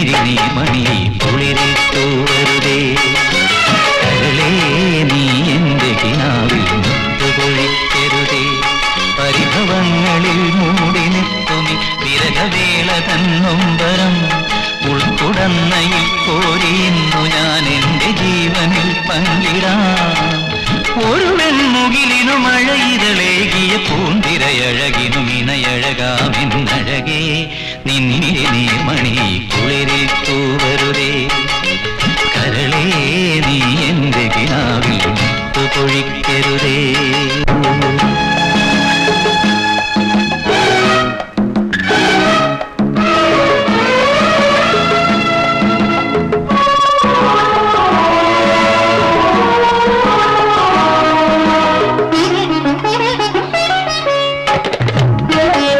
നിന്നിരി നീ മണി കുളിരിൽ തൂവരുതേ. കരളേ നീ എന്റെ കിനാവിൽ മുത്തുകൊഴിക്കരുതേ. പരിഭവങ്ങളിൽ മൂടി നിൽക്കുമി വിരഹവേള തന്നൊമ്പരം ഉൾക്കുടന്നയിൽ കോരിയുന്നു ഞാൻ എന്റെ ജീവനിൽ പങ്കിടാം. ഒരു വെൺമുകിലിനു മഴയിതളേകിയ പൂന്തിരയഴകിനും ഇണയഴകാമെന്നഴകേ നിന്നിരി നീർമണി കുളിരിൽ തൂവരുതേ. കരളേ നീ എന്റെ കിനാവിൽ മുത്തുകൊഴിക്കരുതേ.